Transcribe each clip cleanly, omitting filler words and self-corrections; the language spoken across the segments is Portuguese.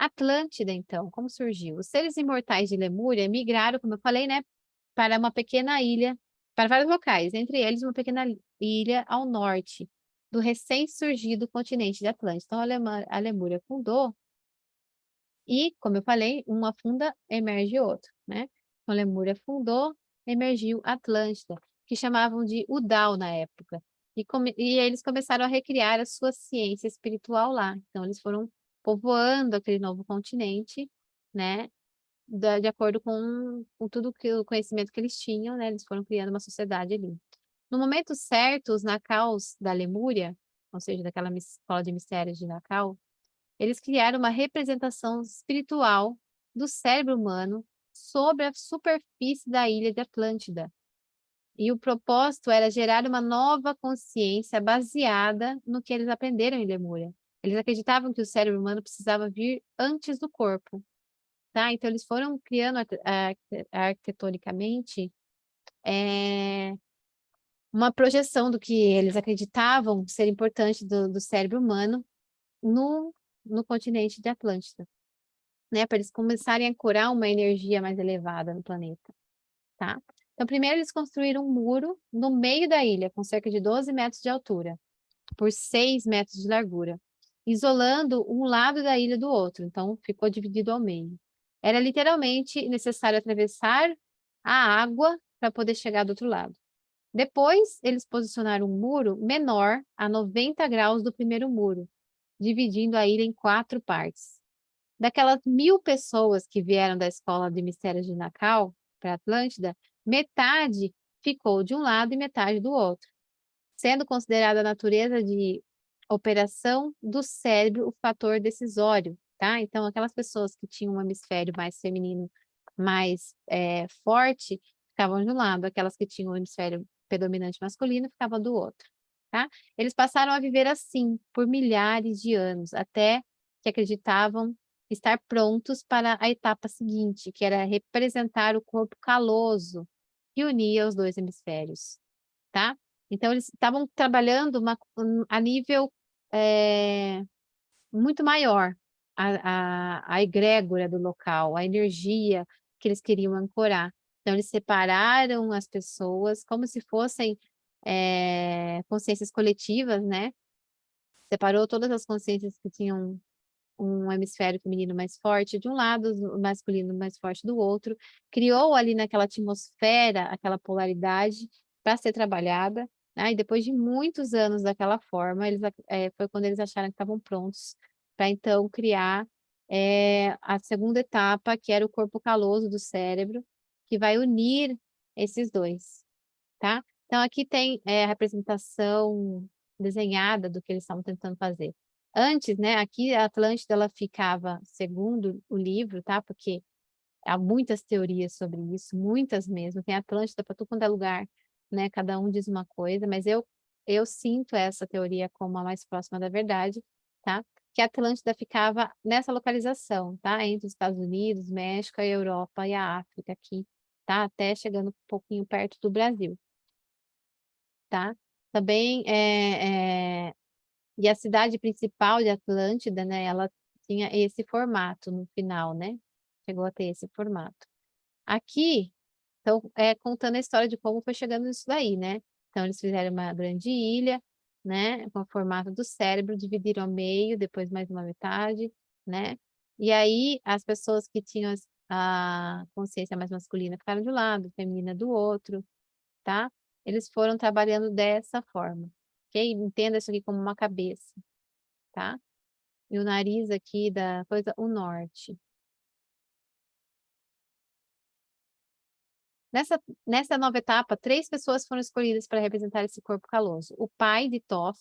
Atlântida, então, como surgiu? Os seres imortais de Lemúria migraram, como eu falei, né, para uma pequena ilha, para vários locais, entre eles uma pequena ilha ao norte do recém-surgido continente de Atlântida. Então, a Lemúria fundou e, como eu falei, um afunda, emerge outro, né? Então, Lemúria fundou, emergiu Atlântida, que chamavam de Udal na época. E eles começaram a recriar a sua ciência espiritual lá. Então, eles foram povoando aquele novo continente, né? De acordo com tudo que o conhecimento que eles tinham, né? Eles foram criando uma sociedade ali. No momento certo, os Nacaus da Lemúria, ou seja, daquela escola de mistérios de Nacau, eles criaram uma representação espiritual do cérebro humano sobre a superfície da ilha de Atlântida. E o propósito era gerar uma nova consciência baseada no que eles aprenderam em Lemúria. Eles acreditavam que o cérebro humano precisava vir antes do corpo, tá? Então eles foram criando arquitetonicamente uma projeção do que eles acreditavam ser importante do cérebro humano no, no continente de Atlântida, né? Para eles começarem a curar uma energia mais elevada no planeta, tá? Então, primeiro eles construíram um muro no meio da ilha, com cerca de 12 metros de altura, por 6 metros de largura, isolando um lado da ilha do outro. Então, ficou dividido ao meio. Era literalmente necessário atravessar a água para poder chegar do outro lado. Depois, eles posicionaram um muro menor a 90 graus do primeiro muro, dividindo a ilha em 4 partes. Daquelas 1.000 pessoas que vieram da escola de mistérios de Nacau para Atlântida, metade ficou de um lado e metade do outro, sendo considerada a natureza de operação do cérebro o fator decisório, tá? Então, aquelas pessoas que tinham um hemisfério mais feminino, mais forte, ficavam de um lado, aquelas que tinham um hemisfério predominante masculino ficavam do outro, tá? Eles passaram a viver assim por milhares de anos, até que acreditavam estar prontos para a etapa seguinte, que era representar o corpo caloso que unia os dois hemisférios, tá? Então, eles estavam trabalhando a nível muito maior, a egrégora do local, a energia que eles queriam ancorar. Então, eles separaram as pessoas como se fossem consciências coletivas, né? Separou todas as consciências que tinham um hemisfério feminino mais forte de um lado, o masculino mais forte do outro, criou ali naquela atmosfera aquela polaridade para ser trabalhada, né? E depois de muitos anos daquela forma, foi quando eles acharam que estavam prontos para então criar a segunda etapa, que era o corpo caloso do cérebro, que vai unir esses dois, tá? Então aqui tem a representação desenhada do que eles estavam tentando fazer. Antes, né, aqui a Atlântida ela ficava, segundo o livro, tá? Porque há muitas teorias sobre isso, muitas mesmo. Tem Atlântida para tudo quanto é lugar, né? Cada um diz uma coisa, mas eu sinto essa teoria como a mais próxima da verdade, tá? Que a Atlântida ficava nessa localização, tá? Entre os Estados Unidos, México, a Europa e a África aqui, tá? Até chegando um pouquinho perto do Brasil, tá? Também e a cidade principal de Atlântida, né, ela tinha esse formato no final, né? Chegou a ter esse formato. Aqui, então, contando a história de como foi chegando nisso daí, né? Então, eles fizeram uma grande ilha, né, com o formato do cérebro, dividiram ao meio, depois mais uma metade, né? E aí, as pessoas que tinham a consciência mais masculina ficaram de um lado, feminina do outro, tá? Eles foram trabalhando dessa forma, ok? Entenda isso aqui como uma cabeça, tá? E o nariz aqui da coisa, o norte. Nessa nova etapa, 3 pessoas foram escolhidas para representar esse corpo caloso. O pai de Toph,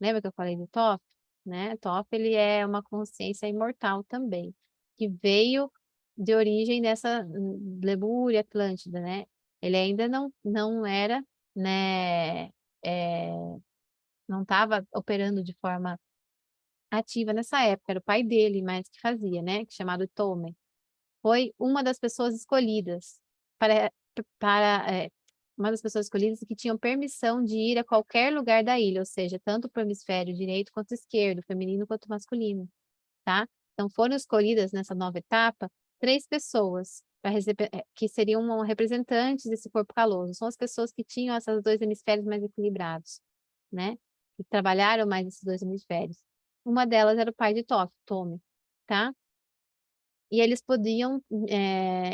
lembra que eu falei de Toph? Né? Toph, ele é uma consciência imortal também, que veio de origem dessa Lemúria Atlântida, né? Ele ainda não era, né, é, não estava operando de forma ativa nessa época, era o pai dele, mas que fazia, né? Chamado Tome. Foi uma das pessoas escolhidas para, para uma das pessoas escolhidas que tinham permissão de ir a qualquer lugar da ilha, ou seja, tanto para o hemisfério direito quanto esquerdo, feminino quanto masculino, tá? Então, foram escolhidas nessa nova etapa 3 pessoas que seriam representantes desse corpo caloso. São as pessoas que tinham esses 2 hemisférios mais equilibrados, né? Que trabalharam mais esses 2 hemisférios. Uma delas era o pai de Tommy, tá? E eles podiam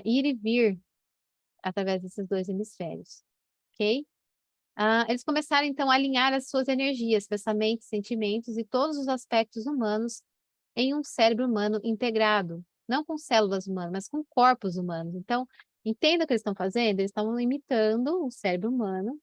ir e vir através desses 2 hemisférios, ok? Eles começaram, então, a alinhar as suas energias, pensamentos, sentimentos e todos os aspectos humanos em um cérebro humano integrado, não com células humanas, mas com corpos humanos. Então, entenda o que eles estão fazendo? Eles estavam imitando o cérebro humano,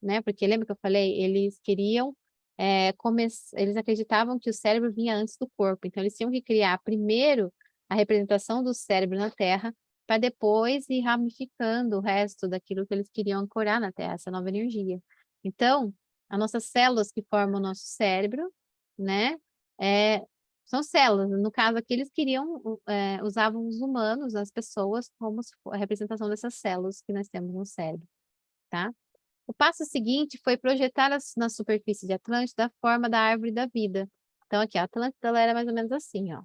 né? Porque lembra que eu falei? Eles queriam, eles acreditavam que o cérebro vinha antes do corpo, então eles tinham que criar primeiro a representação do cérebro na Terra, para depois ir ramificando o resto daquilo que eles queriam ancorar na Terra, essa nova energia. Então, as nossas células que formam o nosso cérebro, né? São células. No caso aqui, eles queriam, usavam os humanos, as pessoas, como a representação dessas células que nós temos no cérebro, tá? O passo seguinte foi projetar na superfície de Atlântida a forma da árvore da vida. Então, aqui, a Atlântida ela era mais ou menos assim, ó,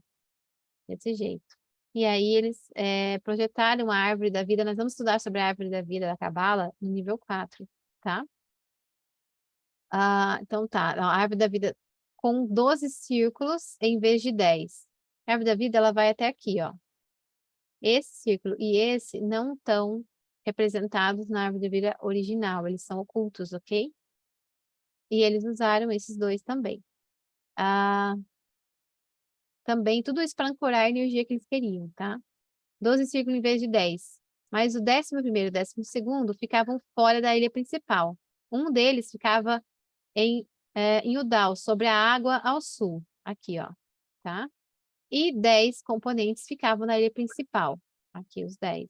desse jeito. E aí eles projetaram a árvore da vida. Nós vamos estudar sobre a árvore da vida da Cabala no nível 4, tá? Então tá, a árvore da vida com 12 círculos em vez de 10. A árvore da vida ela vai até aqui, ó. Esse círculo e esse não estão representados na árvore da vida original, eles são ocultos, ok? E eles usaram esses 2 também. Também tudo isso para ancorar a energia que eles queriam, tá? 12 círculos em vez de 10. Mas o 11º e o 12º ficavam fora da ilha principal. Um deles ficava em Udall, sobre a água ao sul. Aqui, ó. Tá? E 10 componentes ficavam na ilha principal. Aqui, os 10.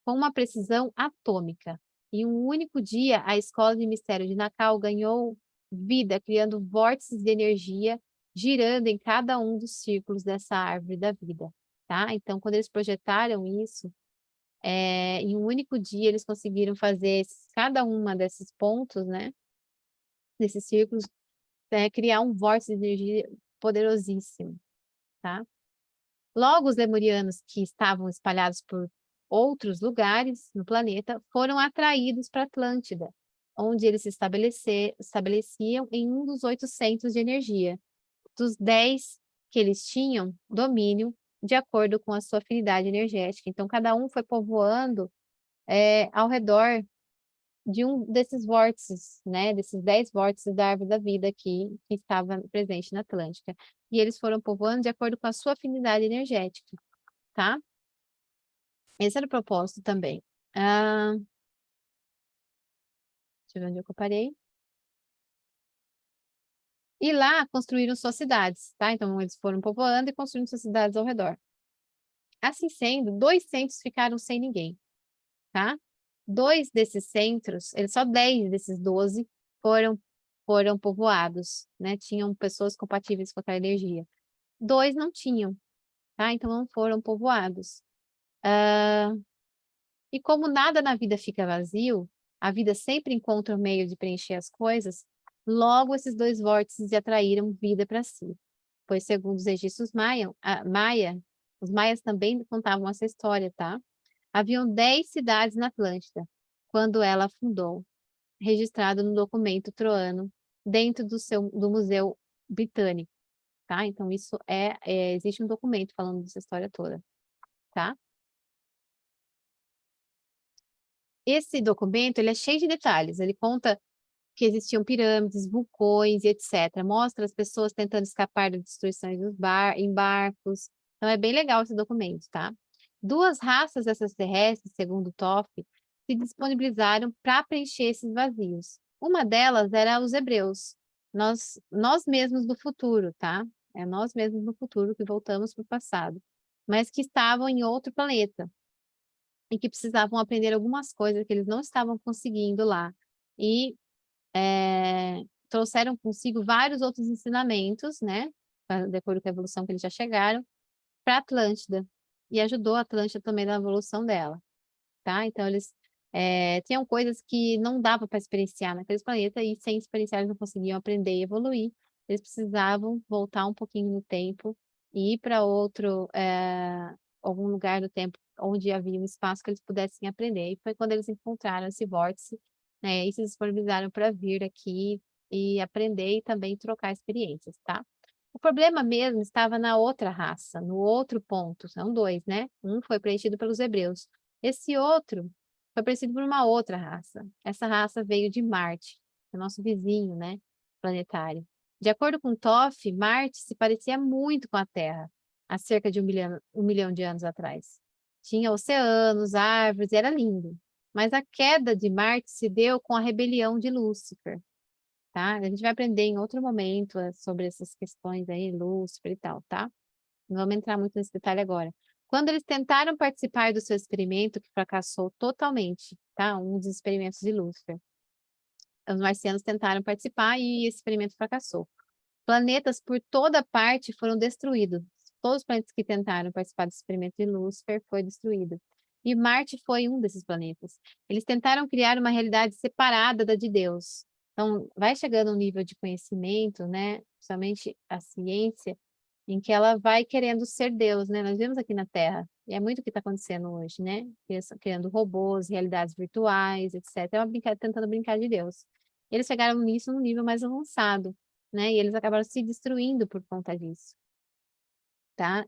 Com uma precisão atômica. Em um único dia, a Escola de Mistério de Nacal ganhou vida, criando vórtices de energia, girando em cada um dos círculos dessa árvore da vida. Tá? Então, quando eles projetaram isso, em um único dia eles conseguiram fazer cada uma desses pontos, né? Desses círculos, criar um vórtice de energia poderosíssimo, tá? Logo, os lemurianos que estavam espalhados por outros lugares no planeta foram atraídos para Atlântida, onde eles se estabeleciam em um dos 8 centros de energia, dos 10 que eles tinham domínio de acordo com a sua afinidade energética. Então, cada um foi povoando ao redor de um desses vórtices, né? Desses 10 vórtices da árvore da vida aqui, que estava presente na Atlântica. E eles foram povoando de acordo com a sua afinidade energética, tá? Esse era o propósito também. Deixa eu ver onde eu parei. E lá construíram suas cidades, tá? Então, eles foram povoando e construindo suas cidades ao redor. Assim sendo, 2 centros ficaram sem ninguém, tá? 2 desses centros, só 10 desses 12 foram povoados, né? Tinham pessoas compatíveis com aquela energia. 2 não tinham, tá? Então não foram povoados. E como nada na vida fica vazio, a vida sempre encontra um meio de preencher as coisas, logo esses 2 vórtices atraíram vida para si. Pois segundo os registros os maias também contavam essa história, tá? Haviam 10 cidades na Atlântida, quando ela fundou, registrado no documento troano, dentro do Museu Britânico, tá? Então, isso existe um documento falando dessa história toda, tá? Esse documento, ele é cheio de detalhes, ele conta que existiam pirâmides, vulcões e etc. Mostra as pessoas tentando escapar das destruições em barcos. Então, é bem legal esse documento, tá? 2 raças extraterrestres, segundo Toff, se disponibilizaram para preencher esses vazios. Uma delas era os hebreus, nós mesmos do futuro, tá? É nós mesmos do futuro que voltamos para o passado, mas que estavam em outro planeta e que precisavam aprender algumas coisas que eles não estavam conseguindo lá. E trouxeram consigo vários outros ensinamentos, né? De acordo com a evolução que eles já chegaram, para Atlântida. E ajudou a Atlântida também na evolução dela, tá? Então, eles tinham coisas que não dava para experienciar naqueles planetas e sem experienciar eles não conseguiam aprender e evoluir. eles precisavam voltar um pouquinho no tempo e ir para outro, algum lugar do tempo onde havia um espaço que eles pudessem aprender. E foi quando eles encontraram esse vórtice, né, e se disponibilizaram para vir aqui e aprender e também trocar experiências, tá? O problema mesmo estava na outra raça, no outro ponto, são dois, né? Um foi preenchido pelos hebreus. Esse outro foi preenchido por uma outra raça. Essa raça veio de Marte, o nosso vizinho, né, planetário. De acordo com Toff, Marte se parecia muito com a Terra, há cerca de um milhão de anos atrás. Tinha oceanos, árvores, era lindo. Mas a queda de Marte se deu com a rebelião de Lúcifer, tá? A gente vai aprender em outro momento sobre essas questões aí, Lúcifer e tal, tá? Não vamos entrar muito nesse detalhe agora. Quando eles tentaram participar do seu experimento, que fracassou totalmente, tá? Um dos experimentos de Lúcifer. Os marcianos tentaram participar e esse experimento fracassou. Planetas por toda parte foram destruídos. Todos os planetas que tentaram participar do experimento de Lúcifer foi destruído. E Marte foi um desses planetas. Eles tentaram criar uma realidade separada da de Deus. Então, vai chegando um nível de conhecimento, né? Principalmente a ciência, em que ela vai querendo ser Deus, né? Nós vemos aqui na Terra, e é muito o que está acontecendo hoje, né? Eles estão criando robôs, realidades virtuais, etc. É uma tentando brincar de Deus. Eles chegaram nisso num nível mais avançado, né? E eles acabaram se destruindo por conta disso, tá?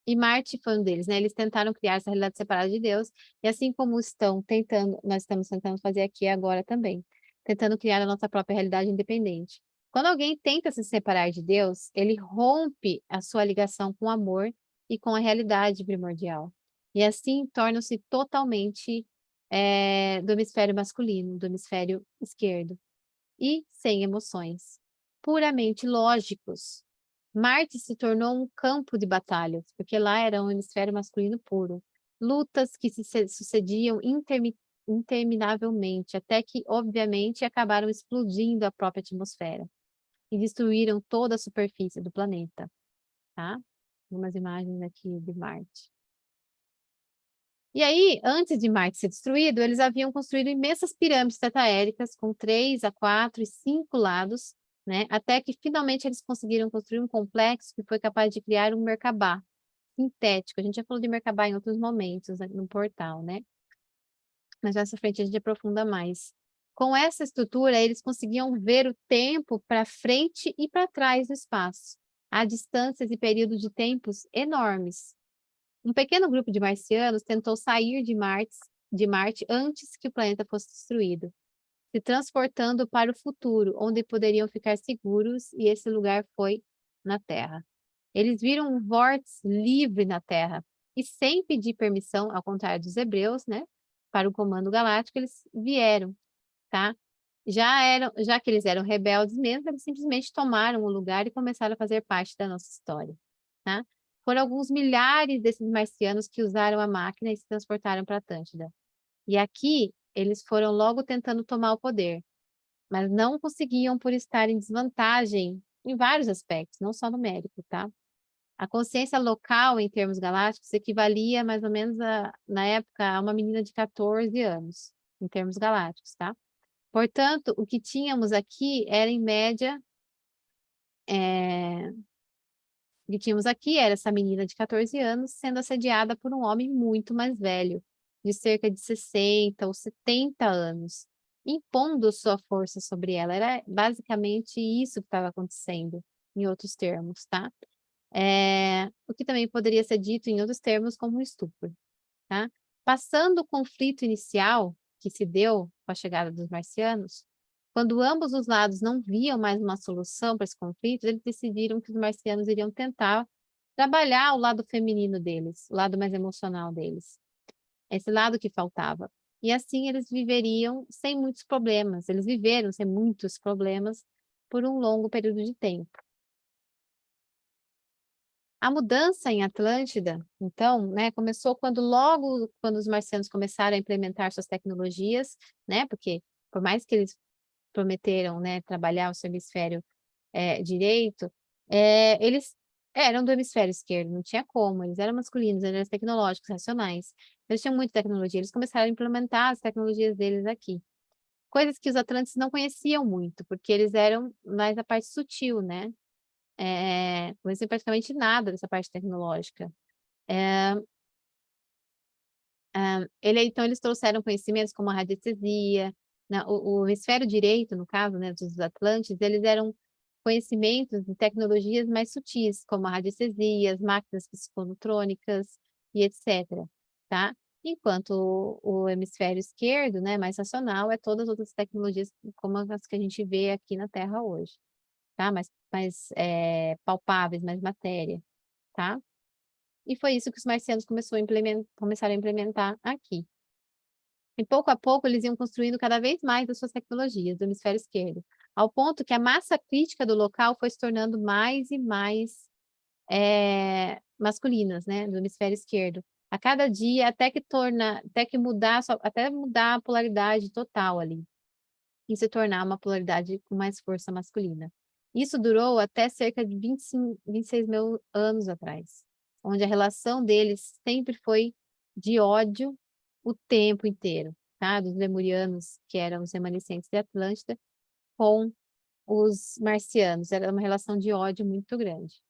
E Marte foi um deles, né? Eles tentaram criar essa realidade separada de Deus, e assim como estão tentando, nós estamos tentando fazer aqui agora também, tentando criar a nossa própria realidade independente. Quando alguém tenta se separar de Deus, ele rompe a sua ligação com o amor e com a realidade primordial. E assim torna-se totalmente do hemisfério masculino, do hemisfério esquerdo, e sem emoções, puramente lógicos. Marte se tornou um campo de batalhas, porque lá era um hemisfério masculino puro. Lutas que se sucediam interminavelmente, até que, obviamente, acabaram explodindo a própria atmosfera e destruíram toda a superfície do planeta, tá? Algumas imagens aqui de Marte. E aí, antes de Marte ser destruído, eles haviam construído imensas pirâmides tetaéricas com 3 a 4 e 5 lados, né? Até que finalmente eles conseguiram construir um complexo que foi capaz de criar um Merkabah sintético. A gente já falou de Merkabah em outros momentos no portal, né? Mas nessa frente a gente aprofunda mais. Com essa estrutura, eles conseguiam ver o tempo para frente e para trás do espaço, a distâncias e períodos de tempos enormes. Um pequeno grupo de marcianos tentou sair de Marte antes que o planeta fosse destruído, se transportando para o futuro, onde poderiam ficar seguros, e esse lugar foi na Terra. Eles viram um vórtice livre na Terra e sem pedir permissão, ao contrário dos hebreus, né, para o comando galáctico, eles vieram, tá? Já que eles eram rebeldes mesmo, eles simplesmente tomaram o lugar e começaram a fazer parte da nossa história, tá? Foram alguns milhares desses marcianos que usaram a máquina e se transportaram para Atlântida. E aqui eles foram logo tentando tomar o poder, mas não conseguiam por estar em desvantagem em vários aspectos, não só numérico, tá? A consciência local, em termos galácticos, equivalia mais ou menos, na época, a uma menina de 14 anos, em termos galácticos, tá? Portanto, o que tínhamos aqui era, em média, o que tínhamos aqui era essa menina de 14 anos sendo assediada por um homem muito mais velho, de cerca de 60 ou 70 anos, impondo sua força sobre ela. Era basicamente isso que estava acontecendo, em outros termos, tá? O que também poderia ser dito em outros termos como um estupro, tá? Passando o conflito inicial que se deu com a chegada dos marcianos, quando ambos os lados não viam mais uma solução para esse conflito, eles decidiram que os marcianos iriam tentar trabalhar o lado feminino deles, o lado mais emocional deles, esse lado que faltava. E assim eles viveriam sem muitos problemas, eles viveram sem muitos problemas por um longo período de tempo. A mudança em Atlântida, então, né, começou quando os marcianos começaram a implementar suas tecnologias, né, porque por mais que eles prometeram, né, trabalhar o seu hemisfério direito, eles eram do hemisfério esquerdo, não tinha como, eles eram masculinos, eles eram tecnológicos, racionais, eles tinham muita tecnologia, eles começaram a implementar as tecnologias deles aqui. coisas que os atlantes não conheciam muito, porque eles eram mais a parte sutil, né? Conheciam praticamente nada dessa parte tecnológica. Então, eles trouxeram conhecimentos como a radiestesia, né? O hemisfério direito, no caso, né, dos Atlantes, eles eram conhecimentos de tecnologias mais sutis, como a radiestesia, as máquinas psiconutrônicas e etc., tá? Enquanto o hemisfério esquerdo, né, mais racional, é todas as outras tecnologias como as que a gente vê aqui na Terra hoje, tá? Mais palpáveis, mais matéria, tá? E foi isso que os marcianos começaram a implementar aqui. E pouco a pouco eles iam construindo cada vez mais as suas tecnologias do hemisfério esquerdo, ao ponto que a massa crítica do local foi se tornando mais e mais masculinas, né, do hemisfério esquerdo. A cada dia, até mudar a polaridade total ali, e se tornar uma polaridade com mais força masculina. Isso durou até cerca de 26 mil anos atrás, onde a relação deles sempre foi de ódio o tempo inteiro, tá? Dos lemurianos, que eram os remanescentes de Atlântida, com os marcianos. Era uma relação de ódio muito grande.